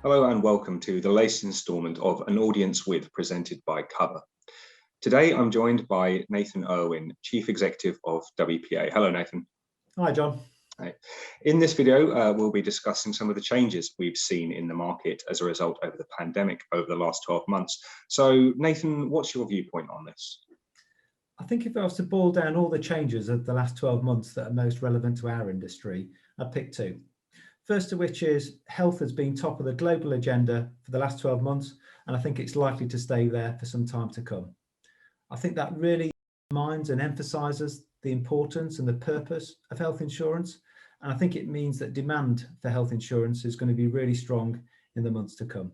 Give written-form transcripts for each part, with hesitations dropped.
Hello and welcome to the latest instalment of An Audience With, presented by Cover. Today I'm joined by Nathan Irwin, Chief Executive of WPA. Hello, Nathan. Hi, John. Hi. In this video, we'll be discussing some of the changes we've seen in the market as a result of the pandemic over the last 12 months. So, Nathan, what's your viewpoint on this? I think if I was to boil down all the changes of the last 12 months that are most relevant to our industry, I'd pick two. First of which is health has been top of the global agenda for the last 12 months, and I think it's likely to stay there for some time to come. I think that really reminds and emphasises the importance and the purpose of health insurance, and I think it means that demand for health insurance is going to be really strong in the months to come.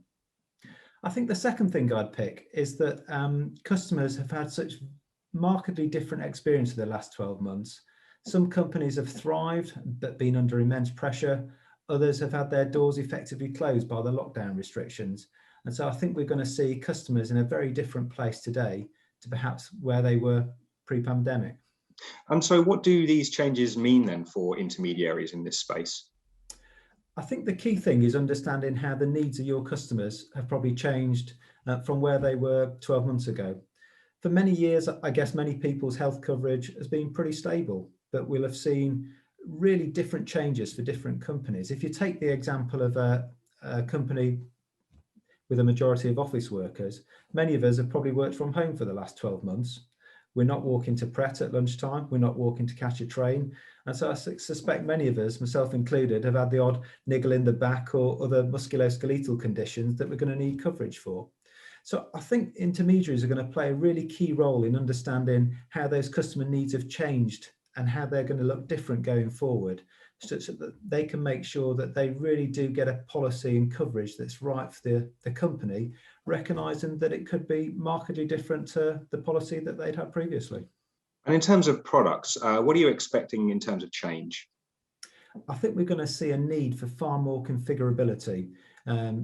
I think the second thing I'd pick is that customers have had such markedly different experience for the last 12 months. Some companies have thrived but been under immense pressure. Others have had their doors effectively closed by the lockdown restrictions. And so I think we're going to see customers in a very different place today to perhaps where they were pre-pandemic. And so what do these changes mean then for intermediaries in this space? I think the key thing is understanding how the needs of your customers have probably changed from where they were 12 months ago. For many years, I guess many people's health coverage has been pretty stable, but we'll have seen really different changes for different companies. If you take the example of a company with a majority of office workers, many of us have probably worked from home for the last 12 months. We're not walking to Pret at lunchtime, we're not walking to catch a train. And so I suspect many of us, myself included, have had the odd niggle in the back or other musculoskeletal conditions that we're going to need coverage for. So I think intermediaries are going to play a really key role in understanding how those customer needs have changed and how they're going to look different going forward, so that they can make sure that they really do get a policy and coverage that's right for the company, recognising that it could be markedly different to the policy that they'd had previously. And in terms of products, what are you expecting in terms of change? I think we're going to see a need for far more configurability,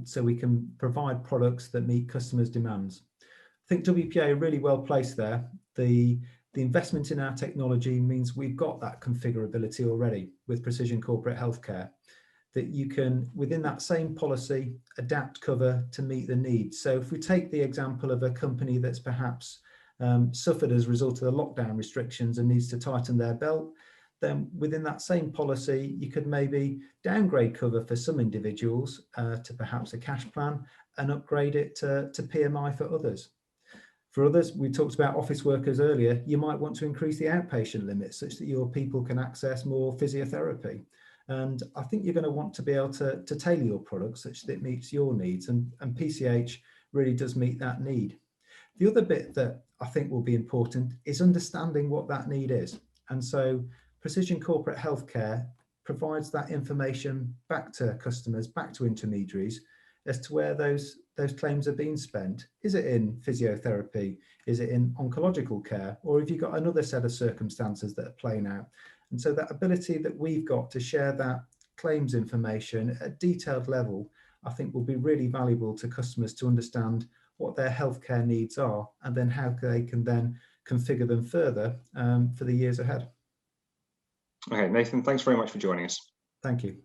so we can provide products that meet customers' demands. I think WPA are really well placed there. The investment in our technology means we've got that configurability already with Precision Corporate Healthcare, that you can, within that same policy, adapt cover to meet the needs. So if we take the example of a company that's perhaps suffered as a result of the lockdown restrictions and needs to tighten their belt, then within that same policy, you could maybe downgrade cover for some individuals to perhaps a cash plan and upgrade it to PMI for others. For others, we talked about office workers earlier, you might want to increase the outpatient limit such that your people can access more physiotherapy. And I think you're going to want to be able to tailor your product such that it meets your needs, and PCH really does meet that need. The other bit that I think will be important is understanding what that need is. And so Precision Corporate Healthcare provides that information back to customers, back to intermediaries, as to where those claims are being spent. Is it in physiotherapy? Is it in oncological care? Or have you got another set of circumstances that are playing out? And so that ability that we've got to share that claims information at a detailed level, I think will be really valuable to customers to understand what their healthcare needs are, and then how they can then configure them further for the years ahead. Okay, Nathan, thanks very much for joining us. Thank you.